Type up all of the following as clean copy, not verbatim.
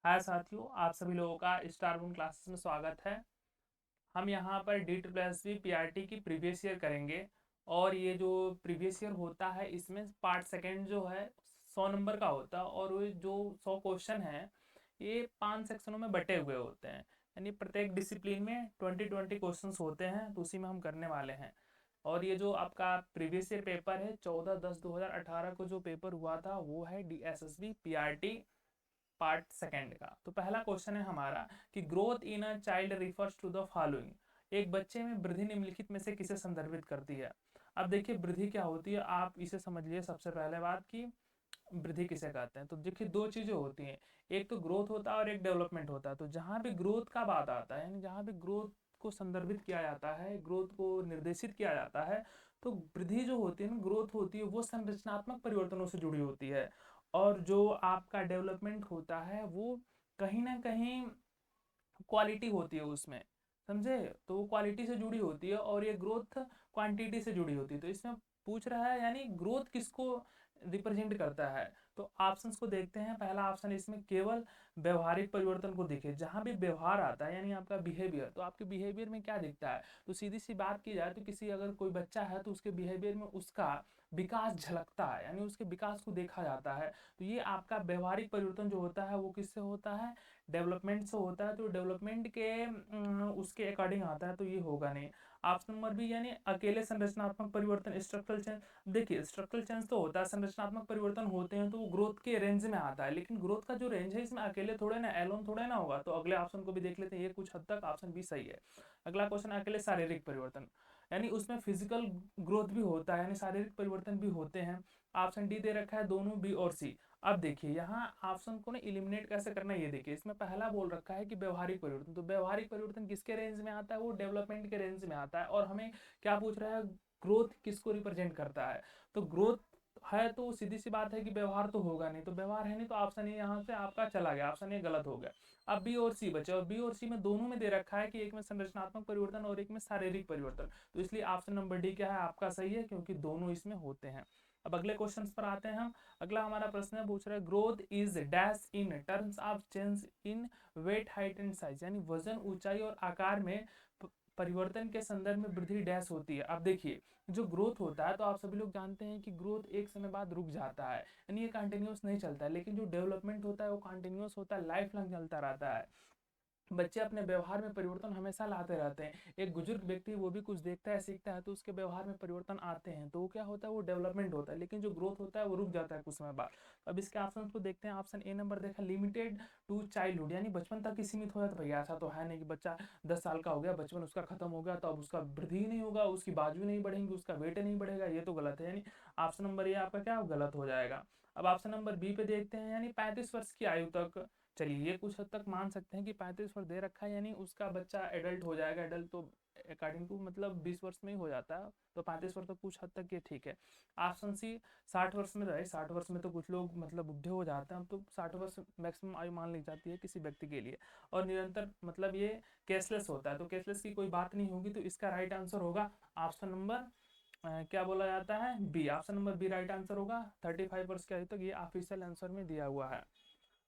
हाय साथियों, आप सभी लोगों का स्टार बूम क्लासेस में स्वागत है। हम यहाँ पर D+B PRT की प्रीवियस ईयर करेंगे। और ये जो प्रीवियस ईयर होता है इसमें पार्ट सेकंड जो है 100 नंबर का होता है, और वो जो 100 क्वेश्चन है ये 5 सेक्शनों में बटे हुए होते हैं। यानी प्रत्येक डिसिप्लिन में 20-20 क्वेश्चन होते हैं, तो उसी में हम करने वाले हैं। और ये जो आपका प्रीवियस ईयर पेपर है 14/10/2018 को जो पेपर हुआ था वो है DSSB PRT पार्ट सेकंड का। तो पहला क्वेश्चन है हमारा कि growth in a child refers to the following. एक बच्चे में वृद्धि निम्नलिखित में से किसे संदर्भित करती है। अब देखिए वृद्धि क्या होती है, आप इसे समझिए। सबसे पहले बात की वृद्धि किसे कहते हैं, तो देखिए दो चीजें होती हैं, एक तो ग्रोथ होता है और एक डेवलपमेंट होता है। तो जहाँ भी ग्रोथ का बात आता है, यानी जहाँ भी ग्रोथ को संदर्भित किया जाता है, ग्रोथ को निर्देशित किया जाता है, तो वृद्धि जो होती है ना, ग्रोथ होती है, वो संरचनात्मक परिवर्तनों से जुड़ी होती है। और जो आपका डेवलपमेंट होता है वो कहीं ना कहीं क्वालिटी होती है उसमें, समझे। तो वो क्वालिटी से जुड़ी होती है और ये ग्रोथ क्वांटिटी से जुड़ी होती है। तो इसमें पूछ रहा है यानी ग्रोथ किसको रिप्रेजेंट करता है। तो ऑप्शंस को देखते हैं। पहला ऑप्शन इसमें केवल व्यवहारिक परिवर्तन को देखे, जहां भी व्यवहार आता है यानी आपका बिहेवियर, तो आपके बिहेवियर में क्या दिखता है। तो सीधी सी बात की जाए तो किसी अगर कोई बच्चा है तो उसके बिहेवियर में उसका विकास झलकता है, यानी उसके विकास को देखा जाता है। तो ये आपका व्यवहारिक परिवर्तन जो होता है वो किससे होता है, डेवलपमेंट से होता है। तो डेवलपमेंट के उसके अकॉर्डिंग आता है, तो ये होगा नहीं। ऑप्शन नंबर बी यानी अकेले संरचनात्मक परिवर्तन, स्ट्रक्चरल चेंज। देखिए स्ट्रक्चरल चेंज तो होता है, संरचनात्मक परिवर्तन होते हैं तो वो ग्रोथ के रेंज में आता है, लेकिन ग्रोथ का जो रेंज है इसमें अकेले थोड़े ना, एलोन थोड़े ना होगा। तो अगले ऑप्शन को भी देख लेते हैं, ये कुछ हद तक ऑप्शन बी सही है। अगला क्वेश्चन, अकेले शारीरिक परिवर्तन, यानी उसमें फिजिकल ग्रोथ भी होता है, यानी शारीरिक परिवर्तन भी होते हैं। ऑप्शन डी दे रखा है दोनों, बी और सी। अब देखिए यहाँ ऑप्शन को ना इलिमिनेट कैसे करना है, ये देखिए इसमें पहला बोल रखा है कि व्यवहारिक परिवर्तन। तो व्यवहारिक परिवर्तन किसके रेंज में आता है, वो डेवलपमेंट के रेंज में आता है। और हमें क्या पूछ रहा है, ग्रोथ किसको रिप्रेजेंट करता है। तो ग्रोथ है तो सीधी सी बात है कि व्यवहार तो होगा नहीं, तो व्यवहार है नहीं, तो ऑप्शन ए यहाँ से आपका चला गया, ऑप्शन ए गलत हो गया। अब बी और सी बचे, और बी और सी में दोनों में दे रखा है कि एक में संरचनात्मक परिवर्तन और एक में शारीरिक परिवर्तन। तो इसलिए ऑप्शन नंबर डी क्या है आपका सही है, क्योंकि दोनों इसमें होते हैं। अब अगले क्वेश्चन पर आते हैं हम। अगला हमारा प्रश्न है, पूछ रहा है growth is dash in terms of change in weight, height and size, यानी वजन, ऊंचाई और आकार में परिवर्तन के संदर्भ में वृद्धि डैश होती है। अब देखिए जो ग्रोथ होता है तो आप सभी लोग जानते हैं कि ग्रोथ एक समय बाद रुक जाता है, यानी ये कंटिन्यूस नहीं चलता है। लेकिन जो डेवलपमेंट होता है वो कंटिन्यूस होता है, लाइफ लॉन्ग चलता रहता है। बच्चे अपने व्यवहार में परिवर्तन हमेशा लाते रहते हैं। एक बुजुर्ग व्यक्ति वो भी कुछ देखता है, सीखता है, तो उसके व्यवहार में परिवर्तन आते हैं, तो वो क्या होता है, वो डेवलपमेंट होता है। लेकिन जो ग्रोथ होता है वो रुक जाता है कुछ समय बाद। अब इसके ऑप्शन को देखते हैं। ऑप्शन ए नंबर देखा, लिमिटेड टू चाइल्डहुड, यानी बचपन तक ही सीमित हो जाता है। भैया ऐसा तो है नहीं कि बच्चा 10 साल का हो गया, बचपन उसका खत्म हो गया तो अब उसका वृद्धि ही नहीं होगा, उसकी बाजू नहीं बढ़ेंगी, उसका वेट नहीं बढ़ेगा, ये तो गलत है। यानी ऑप्शन नंबर ये आपका क्या गलत हो जाएगा। अब ऑप्शन नंबर बी पे देखते हैं, यानी 35 वर्ष की आयु तक। चलिए ये कुछ हद तक मान सकते हैं कि 35 वर्ष दे रखा है, यानी उसका बच्चा एडल्ट हो जाएगा। एडल्ट तो अकॉर्डिंग टू मतलब 20 वर्ष में ही हो जाता है, तो 35 वर्ष तक कुछ हद तक ये ठीक है। ऑप्शन सी 60 वर्ष में रहे, 60 वर्ष में तो कुछ लोग मतलब बुढ़े हो जाते हैं, तो 60 वर्ष मैक्सिमम आयु मान ली जाती है किसी व्यक्ति के लिए। और निरंतर मतलब ये कैशलेस होता है, तो कैशलेस की कोई बात नहीं होगी। तो इसका राइट आंसर होगा ऑप्शन नंबर क्या बोला जाता है, B. Option number B right answer होगा। 35 वर्ष की आयु तक, ये ऑफिशियल आंसर में दिया हुआ है।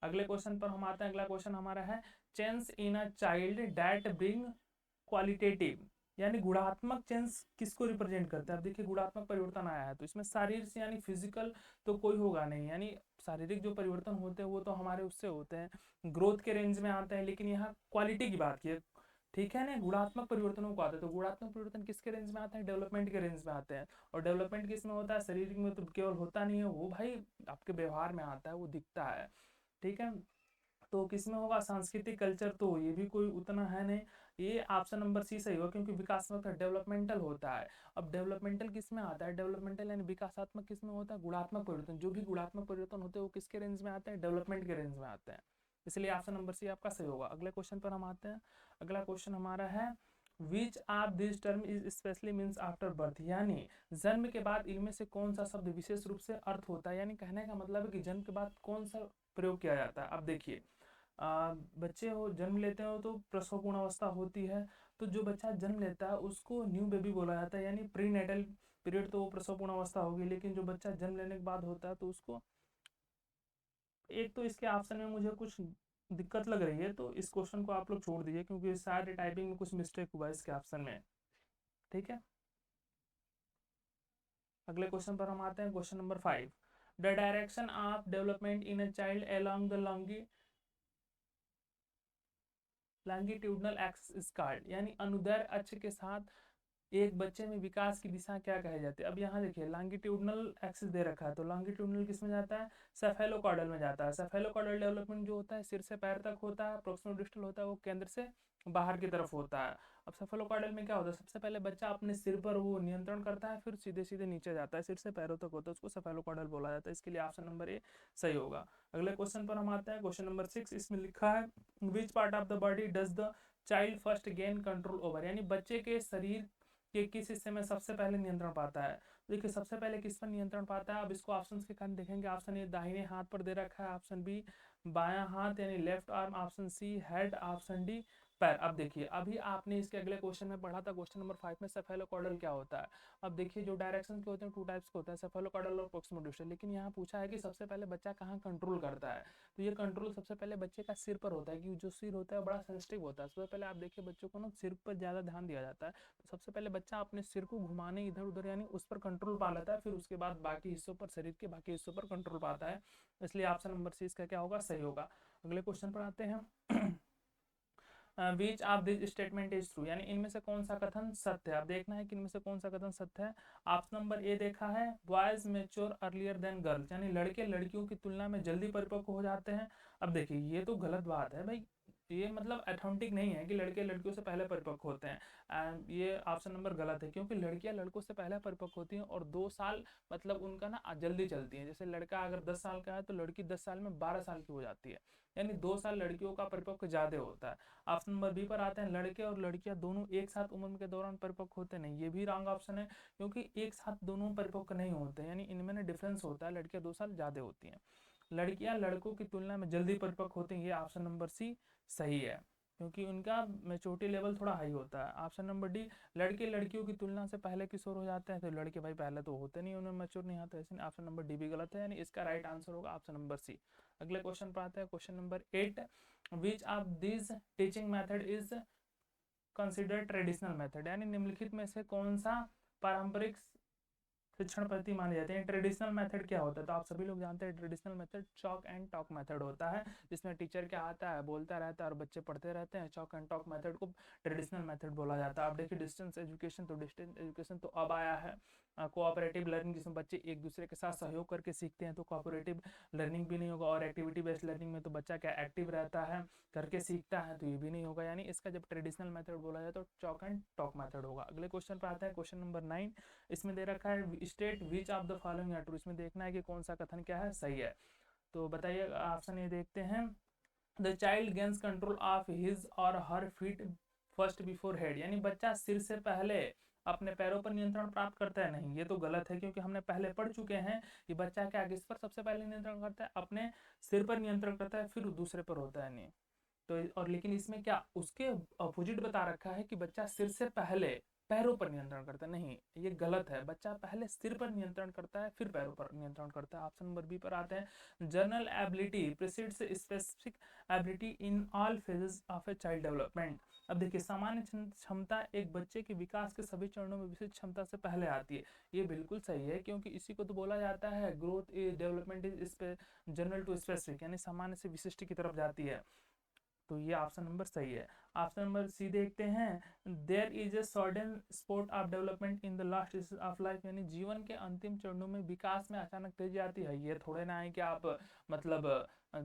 अगले क्वेश्चन पर हम आते हैं। अगला क्वेश्चन हमारा है, change in a child that bring qualitative, यानी गुणात्मक चेंज किसको रिप्रेजेंट करता है। अब देखिए गुणात्मक परिवर्तन आया है तो इसमें शारीरिक से यानी फिजिकल तो कोई होगा नहीं, यानी शारीरिक जो परिवर्तन होते हैं वो तो हमारे उससे होते हैं, ग्रोथ के रेंज में आते हैं। लेकिन यहाँ क्वालिटी की बात की है, ठीक है ना, गुणात्मक परिवर्तनों को आते हैं। तो गुणात्मक परिवर्तन किसके रेंज में आते हैं, डेवलपमेंट के रेंज में आते हैं। और डेवलपमेंट किस में होता है, शरीर में तो केवल होता नहीं है वो भाई, आपके व्यवहार में आता है, वो दिखता है, ठीक है। तो किसमें होगा, सांस्कृतिक कल्चर, तो ये भी कोई उतना है नहीं। ये ऑप्शन नंबर सी सही होगा, क्योंकि विकासात्मक डेवलपमेंटल होता है। अब डेवलपमेंटल किस में आता है, डेवलपमेंटल यानी विकासात्मक किस में होता है, गुणात्मक परिवर्तन। जो भी गुणात्मक परिवर्तन होते हैं वो किसके रेंज में आते हैं, डेवलपमेंट के रेंज में आते हैं। इसलिए ऑप्शन नंबर सी आपका सही होगा। अगले क्वेश्चन पर हम आते हैं। अगला क्वेश्चन हमारा है, which of this term is specially means after birth, यानी जन्म के बाद इनमें से कौन सा शब्द विशेष रूप से अर्थ होता है। यानी कहने का मतलब है कि जन्म के बाद कौन सा प्रयोग किया जाता है। अब देखिए बच्चे हो जन्म लेते हो तो प्रसव पूर्ण अवस्था होती है, तो जो बच्चा जन्म लेता है उसको न्यू बेबी बोला जाता है, यानी प्री नेटल पीरियड तो वो प्रसव पूर्ण अवस्था होगी। लेकिन जो बच्चा जन्म लेने के बाद होता है तो उसको, एक तो इसके ऑप्शन में मुझे कुछ दिक्कत लग रही है तो इस क्वेश्चन को आप लोग छोड़ दीजिए, क्योंकि शायद टाइपिंग में कुछ मिस्टेक हुआ है इसके ऑप्शन में। ठीक है, अगले क्वेश्चन पर हम आते हैं, question number 5। The direction of development in a child along the longitudinal axis is called, यानी अनुदैर्ध्य अक्ष के साथ एक बच्चे में विकास की दिशा क्या कही जाती है। अब यहाँ देखिए लॉन्गिट्यूडनल एक्सिस दे रखा है, तो लॉन्गिट्यूडनल किस में जाता है, सेफेलोकॉर्डल में जाता है। सेफेलोकॉर्डल डेवलपमेंट जो होता है सिर से पैर तक होता है, प्रोक्सिमल डिस्टल होता है वो केंद्र से बाहर की तरफ होता है। अब सेफेलोकॉर्डल में क्या होता है, सबसे पहले बच्चा अपने सिर पर वो नियंत्रण करता है, फिर सीधे सीधे नीचे जाता है, सिर से पैरों तक होता है, उसको सेफेलोकॉर्डल बोला जाता है। इसके लिए ऑप्शन नंबर ए सही होगा। अगले क्वेश्चन पर हम आते हैं, क्वेश्चन नंबर 6। इसमें लिखा है which part of the body does the child first gain control over, यानी बच्चे के शरीर के किस हिस्से में सबसे पहले नियंत्रण पाता है। देखिए सबसे पहले किस पर नियंत्रण पाता है, अब इसको ऑप्शंस के कारण देखेंगे। ऑप्शन ए दाहिने हाथ पर दे रखा है, ऑप्शन बी बायां हाथ यानी left arm, option C head, option D पैर। अब देखिए अभी आपने इसके अगले क्वेश्चन में पढ़ा था, क्वेश्चन नंबर 5 में सेफेलोकॉर्डल क्या होता है। अब देखिए जो डायरेक्शन के होते हैं 2 टाइप्स के होते हैं, सेफेलोकॉर्डल और प्रोक्सिमल डिस्टल। लेकिन यहाँ पूछा है कि सबसे पहले बच्चा कहाँ कंट्रोल करता है, तो ये कंट्रोल सबसे पहले बच्चे का सिर पर होता है, क्योंकि जो सिर होता है बड़ा सेंसिटिव होता है। सबसे पहले आप देखिए बच्चों को ना सिर पर ज़्यादा ध्यान दिया जाता है, तो सबसे पहले बच्चा अपने सिर को घुमाने इधर उधर यानी उस पर कंट्रोल पा लेता है, फिर उसके बाद बाकी हिस्सों पर, शरीर के बाकी हिस्सों पर कंट्रोल पाता है। इसलिए ऑप्शन नंबर सी इसका क्या होगा, सही होगा। अगले क्वेश्चन पर आते हैं। Which of this statement is true, यानी इनमें से कौन सा कथन सत्य है। अब देखना है कि इनमें से कौन सा कथन सत्य है। ऑप्शन नंबर ए देखा है, boys mature earlier than girls, यानी लड़के लड़कियों की तुलना में जल्दी परिपक्व हो जाते हैं। अब देखिए ये तो गलत बात है भाई, ये मतलब अथेंटिक नहीं है कि लड़के लड़कियों से पहले परिपक्व होते हैं। एंड ये ऑप्शन नंबर गलत है, क्योंकि लड़कियां लड़कों से पहले परिपक्व होती हैं और 2 साल मतलब उनका ना जल्दी चलती है। जैसे लड़का अगर 10 साल का है तो लड़की 10 साल में 12 साल की हो जाती है, यानी 2 साल लड़कियों का परिपक्व ज्यादा होता है। ऑप्शन नंबर बी पर आते हैं, लड़के और लड़कियां दोनों एक साथ उम्र के दौरान परिपक्व होते नहीं, ये भी रॉन्ग ऑप्शन है, क्योंकि एक साथ दोनों परिपक्व नहीं होते, यानी इनमें ना डिफरेंस होता है, लड़कियां 2 साल ज्यादा होती हैं। लड़कियां लड़कों की तुलना में जल्दी परिपक्व होती हैं, ये ऑप्शन नंबर सी सही है, क्योंकि उनका मेच्योरिटी लेवल थोड़ा हाई होता है। ऑप्शन नंबर डी, लड़के लड़कियों की तुलना से पहले किशोर हो जाते हैं, तो लड़के भाई पहले तो होते नहीं, उन्हें मैच्योर नहीं आता, इसलिए ऑप्शन नंबर डी भी गलत है, यानी इसका राइट आंसर होगा ऑप्शन नंबर सी। अगले क्वेश्चन पर आते हैं, question number 8। Which of this teaching method is consider traditional method, यानी निम्नलिखित में से कौन सा पारंपरिक शिक्षण पद्धति मानी जाती है। ट्रेडिशनल मेथड क्या होता है, तो आप सभी लोग जानते हैं traditional method chalk and talk method होता है, जिसमें टीचर क्या आता है बोलता रहता है और बच्चे पढ़ते रहते हैं। चॉक एंड टॉक मेथड को ट्रेडिशनल मेथड बोला जाता है। अब देखिए डिस्टेंस एजुकेशन, तो डिस्टेंस एजुकेशन तो अब आया है। कोऑपरेटिव लर्निंग, जिसमें बच्चे एक दूसरे के साथ सहयोग करके सीखते हैं, तो कोऑपरेटिव लर्निंग भी नहीं होगा। और एक्टिविटी बेस्ड लर्निंग में तो बच्चा क्या एक्टिव रहता है, करके सीखता है, तो ये भी नहीं होगा। यानी इसका जब ट्रेडिशनल मेथड बोला जाए तो चॉक एंड टॉक मेथड होगा। अगले क्वेश्चन पर आता है, क्वेश्चन नंबर 9। इसमें दे रखा है state which of the following are true, इसमें देखना है कि कौन सा कथन क्या है सही है। तो बताइए, ऑप्शन ये देखते हैं, the child gains control of his और her feet first before head, यानी बच्चा सिर से पहले अपने पैरों पर नियंत्रण प्राप्त करता है। नहीं, ये तो गलत है, क्योंकि हमने पहले पढ़ चुके हैं कि बच्चा क्या किस पर सबसे पहले नियंत्रण करता है, अपने सिर पर नियंत्रण करता है, फिर दूसरे पर होता है। नहीं तो और लेकिन इसमें क्या उसके अपोजिट बता रखा है कि बच्चा सिर से पहले पैरों पर नियंत्रण करता है। नहीं, ये गलत है, बच्चा पहले सिर पर नियंत्रण करता है फिर पैरों पर नियंत्रण करता है। ऑप्शन नंबर बी पर आते हैं, general ability precedes specific ability in all phases of a child development. अब देखिए सामान्य क्षमता एक बच्चे के विकास के सभी चरणों में विशिष्ट क्षमता से पहले आती है। ये बिल्कुल सही है, क्योंकि इसी को तो बोला जाता है growth is development is general to specific, यानी सामान्य से विशिष्ट की तरफ जाती है। तो ये ऑप्शन नंबर सही है। ऑप्शन नंबर सी देखते हैं, there is a sudden spurt of development in the last stage of life, यानी जीवन के अंतिम चरणों में विकास में अचानक तेजी आती है। ये थोड़े ना है कि आप मतलब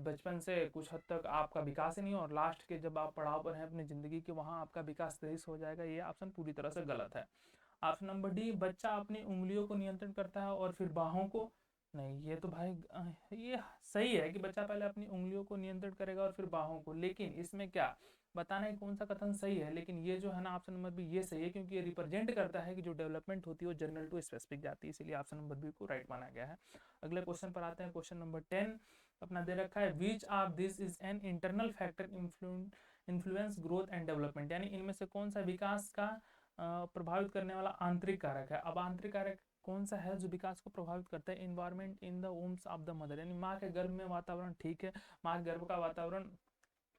बचपन से कुछ हद तक आपका विकास ही नहीं हो और लास्ट के जब आप पड़ाव पर हैं अपनी जिंदगी के, वहां आपका विकास तेजी हो जाएगा। ये ऑप्शन पूरी तरह से गलत है। ऑप्शन नंबर डी, बच्चा अपनी उंगलियों को नियंत्रण करता है और फिर बाहों को। नहीं, ये तो भाई ये सही है कि बच्चा पहले अपनी उंगलियों को नियंत्रण करेगा और फिर बाहों को, लेकिन इसमें क्या बताना है कौन सा कथन सही है। लेकिन ये जो है ना ऑप्शन नंबर बी ये सही है, क्योंकि ये रिप्रेजेंट करता है कि जो डेवलपमेंट होती है वो जनरल टू स्पेसिफिक जाती है, इसीलिए ऑप्शन नंबर बी को राइट माना गया है। अगले क्वेश्चन पर आते हैं, क्वेश्चन नंबर 10 अपना दे रखा है, which of this is an internal factor influence growth and development, यानी इनमें से कौन सा विकास का प्रभावित करने वाला आंतरिक कारक है। अब आंतरिक कारक कौन सा है जो विकास को प्रभावित करता है, environment in the वोम्स of the mother, यानी माँ के गर्भ में वातावरण। ठीक है, माँ के गर्भ का वातावरण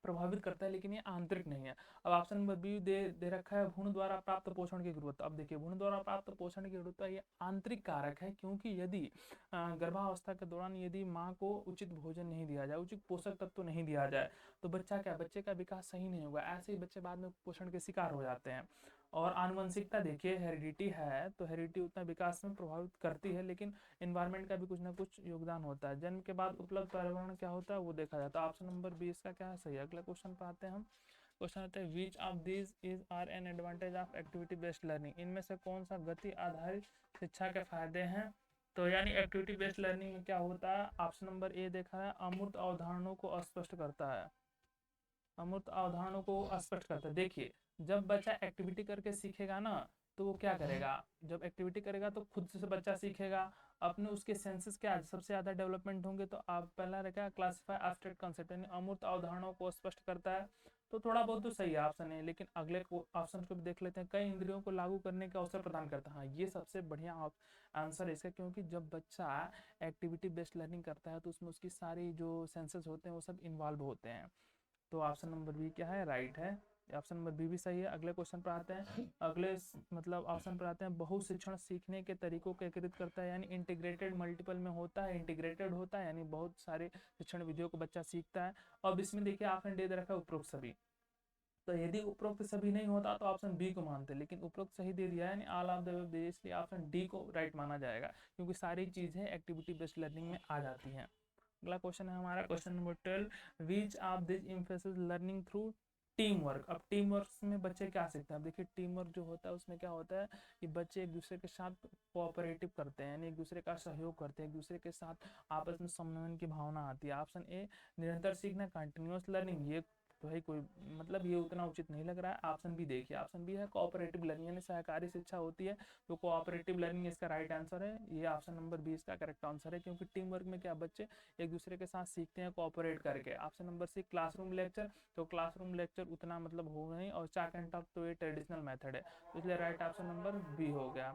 प्रभावित करता है, लेकिन ये आंतरिक नहीं है। अब ऑप्शन नंबर बी दे रखा है भ्रूण द्वारा प्राप्त पोषण की गुणवत्ता। अब देखिए भ्रूण द्वारा प्राप्त पोषण की गुणवत्ता ये आंतरिक कारक है, क्योंकि यदि गर्भावस्था के दौरान यदि माँ को उचित भोजन नहीं दिया जाए, उचित पोषक तत्व नहीं दिया जाए, तो बच्चे का विकास सही नहीं होगा। ऐसे ही बच्चे बाद में कुपोषण के शिकार हो जाते हैं। और आनुवंशिकता देखिए, हेरिडिटी है तो हेरिडिटी उतना विकास में प्रभावित करती है, लेकिन एनवायरनमेंट का भी कुछ ना कुछ योगदान होता है। जन्म के बाद उपलब्ध पर्यावरण क्या होता है वो देखा जाता है। ऑप्शन नंबर 20 का क्या है सही है। अगला क्वेश्चन पर आते हैं हम। क्वेश्चन आता है which of these is are an advantage of activity based learning. इनमें से कौन सा गति आधारित शिक्षा के फायदे हैं। तो यानी एक्टिविटी बेस्ड लर्निंग में क्या होता है, ऑप्शन नंबर ए देखा है, अमूर्त अवधारणाओं को स्पष्ट करता है। अमूर्त अवधारणाओं को स्पष्ट करता है। देखिए जब बच्चा एक्टिविटी करके सीखेगा ना, तो वो क्या करेगा, जब एक्टिविटी करेगा तो खुद से बच्चा सीखेगा। अपने उसके सेंसेस क्या सबसे ज्यादा डेवलपमेंट होंगे। तो आप पहला रहेगा क्लासिफाई एब्स्ट्रैक्ट कांसेप्ट, यानी अमूर्त अवधारणाओं को स्पष्ट करता है। तो थोड़ा बहुत तो सही है ऑप्शन है, लेकिन अगले ऑप्शन को भी देख लेते हैं। कई इंद्रियों को लागू करने का अवसर प्रदान करता है। हाँ, ये सबसे बढ़िया आंसर है इसका, क्योंकि जब बच्चा एक्टिविटी बेस्ड लर्निंग करता है तो उसमें उसकी सारी जो सेंसेस होते हैं वो सब इन्वॉल्व होते हैं। तो ऑप्शन नंबर बी क्या है, राइट है। ऑप्शन नंबर बी भी सही है। अगले क्वेश्चन पर आते हैं। अगले मतलब ऑप्शन पर आते हैं। बहु शिक्षण सीखने के तरीकों को एकीकृत करता है, यानी इंटीग्रेटेड मल्टीपल में होता है, इंटीग्रेटेड होता है यानी बहुत सारे शिक्षण विधियों को बच्चा सीखता है। अब इसमें देखिए ऑप्शन दे रखा है उपरोक्त सभी। तो यदि उपरोक्त सभी नहीं होता तो ऑप्शन बी को मानते, लेकिन उपरोक्त सही दे दिया है, यानी ऑल ऑफ द अबव, इसलिए ऑप्शन डी को राइट माना जाएगा, क्योंकि सारी चीजें एक्टिविटी बेस्ड लर्निंग में आ जाती हैं। अगला क्वेश्चन है हमारा question number 12। Which of this emphasis learning through team work. अब टीम वर्क में बच्चे क्या सीखते हैं। अब देखिए टीम वर्क जो होता है उसमें क्या होता है कि बच्चे एक दूसरे के साथ कोऑपरेटिव करते हैं, यानी एक दूसरे का सहयोग करते हैं, एक दूसरे के साथ आपस में समन्वय की भावना आती है। ऑप्शन ए निरंतर सीखना, कंटिन्यूअस लर्निंग, ये तो भाई कोई मतलब ये उतना उचित नहीं लग रहा है। ऑप्शन बी देखिए, ऑप्शन बी है कोऑपरेटिव लर्निंग, यानी सहकारी शिक्षा होती है, तो कोऑपरेटिव लर्निंग इसका राइट आंसर है। ये ऑप्शन नंबर 20 का करेक्ट आंसर है, क्योंकि टीम वर्क में क्या बच्चे एक दूसरे के साथ सीखते हैं कोऑपरेट करके। Option number C classroom lecture, तो क्लासरूम लेक्चर उतना मतलब हो नहीं, और चाक एंड टॉक तो ये ट्रेडिशनल मेथड है, इसलिए राइट ऑप्शन नंबर बी हो गया।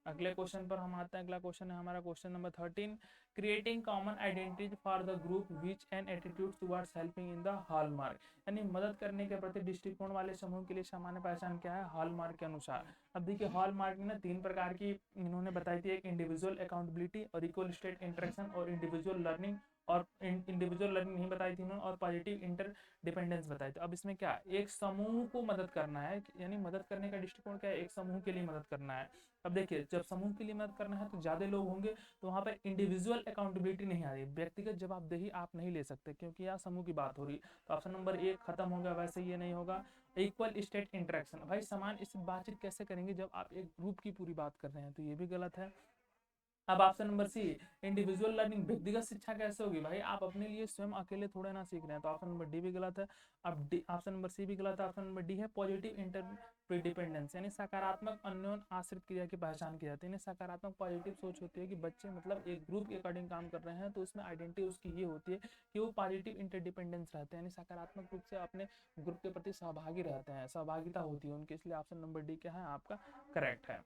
अगले क्वेश्चन पर हम आते हैं। अगला क्वेश्चन है हमारा question number 13। Creating common identity for the group which an attitude towards helping in the hallmark, यानी मदद करने के प्रति दृष्टिकोण वाले समूह के लिए सामान्य पहचान क्या है हॉलमार्क के अनुसार। अब देखिए हॉलमार्क में ना 3 प्रकार की इन्होंने बताई थी, एक इंडिविजुअल अकाउंटेबिलिटी और इक्वल स्टेट इंटरेक्शन और इंडिविजुअल लर्निंग, और इंडिविजुअल लर्निंग नहीं बताई थी उन्होंने, और पॉजिटिव इंटर डिपेंडेंस बताई। तो अब इसमें क्या एक समूह को मदद करना है, यानी मदद करने का दृष्टिकोण क्या है, एक समूह के लिए मदद करना है। अब देखिए जब समूह के लिए मदद करना है तो ज्यादा लोग होंगे, तो वहां पर इंडिविजुअल अकाउंटेबिलिटी नहीं आ रही, व्यक्तिगत जवाबदेही आप नहीं ले सकते, क्योंकि यहाँ समूह की बात हो रही। तो ऑप्शन नंबर एक खत्म हो गया, वैसे ये नहीं होगा। इक्वल स्टेट इंटरेक्शन, भाई समान इस बातचीत कैसे करेंगे जब आप एक ग्रुप की पूरी बात कर रहे हैं, तो ये भी गलत है। अब option number C individual learning, व्यक्तिगत शिक्षा कैसे होगी, भाई आप अपने लिए स्वयं अकेले थोड़े ना सीख रहे हैं, तो ऑप्शन नंबर डी भी गलत है। अब डी ऑप्शन नंबर सी भी गलत है। ऑप्शन नंबर डी है पॉजिटिव इंटरडिपेंडेंस, यानी सकारात्मक अन्योन आश्रित क्रिया की पहचान की जाती है। सकारात्मक पॉजिटिव सोच होती है कि बच्चे मतलब एक ग्रुप के अकॉर्डिंग काम कर रहे हैं, तो उसमें आइडेंटिटी उसकी ये होती है कि वो पॉजिटिव इंटरडिपेंडेंस रहते हैं, यानी सकारात्मक रूप से अपने ग्रुप के प्रति सहभागी रहते हैं, सहभागिता होती है उनकी, इसलिए ऑप्शन नंबर डी क्या है आपका करेक्ट है।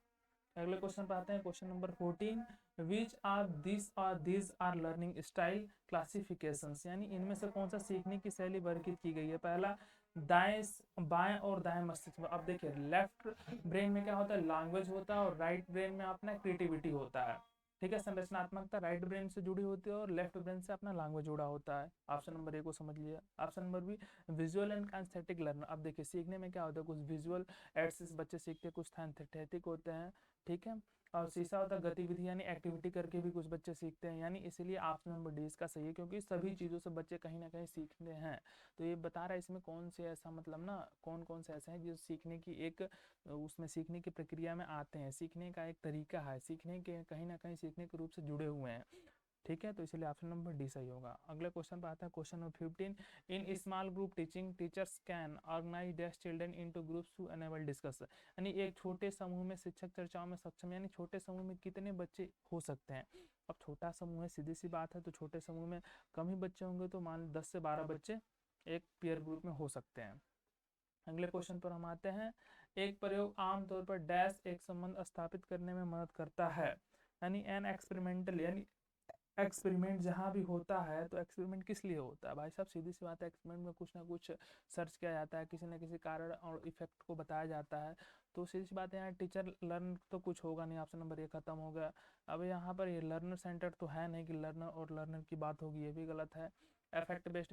अगले क्वेश्चन पर आते हैं। Question number 14। Which are this are learning style classifications, यानी इनमें से कौन सा सीखने की शैली वर्गीकृत की गई है। पहला दाएं बाएं और दाएं मस्तिष्क में। अब देखिए लेफ्ट ब्रेन में क्या होता है लैंग्वेज होता है, और राइट ब्रेन में अपना क्रिएटिविटी होता है, ठीक है। संरचनात्मकता राइट ब्रेन से जुड़ी होती है और लेफ्ट ब्रेन से अपना लैंग्वेज जुड़ा होता है। ऑप्शन नंबर ए को समझ लिया। Option number B visual and kinesthetic learner. अब देखिए सीखने में क्या होता है, कुछ विजुअल एड से बच्चे सीखते हैं, कुछ काइनेस्थेटिक होते हैं, ठीक है। और सीसा होता है गतिविधि, यानी एक्टिविटी करके भी कुछ बच्चे सीखते हैं, यानी इसलिए ऑप्शन नंबर डी इसका सही है, क्योंकि सभी चीज़ों से बच्चे कहीं ना कहीं सीखते हैं। तो ये बता रहा है इसमें कौन से ऐसा मतलब ना कौन कौन से ऐसे हैं जो सीखने की एक उसमें सीखने की प्रक्रिया में आते हैं, सीखने का एक तरीका है, सीखने के कहीं ना कहीं सीखने के रूप से जुड़े हुए हैं, ठीक है। तो इसलिए ऑप्शन नंबर डी सही होगा। अगले क्वेश्चन पर आता है question number 15। In small group teaching teachers can organise their children into groups to enable discuss, यानी एक छोटे समूह में शिक्षक चर्चाओं में सक्षम, यानी छोटे समूह में कितने बच्चे हो सकते हैं। अब छोटा समूह है, सीधी सी बात है, तो छोटे समूह में कम ही बच्चे होंगे, तो मान 10 से 12 बच्चे एक पीयर ग्रुप में हो सकते हैं। अगले क्वेश्चन पर हम आते हैं। एक प्रयोग आमतौर पर डैश एक संबंध स्थापित करने में मदद करता है, यानी एन एक्सपेरिमेंटल, यानी एक्सपेरिमेंट जहाँ भी होता है तो एक्सपेरिमेंट किस लिए होता है भाई साहब? सीधी सी बात है, एक्सपेरिमेंट में कुछ ना कुछ सर्च किया जाता है, किसी न किसी कारण और इफेक्ट को बताया जाता है। तो सीधी सी बात है, यहाँ टीचर लर्न तो कुछ होगा नहीं, ऑप्शन नंबर 1 खत्म हो गया। अब यहाँ पर ये लर्नर सेंटर तो है नहीं कि लर्नर और लर्नर की बात होगी, ये भी गलत है। Effect based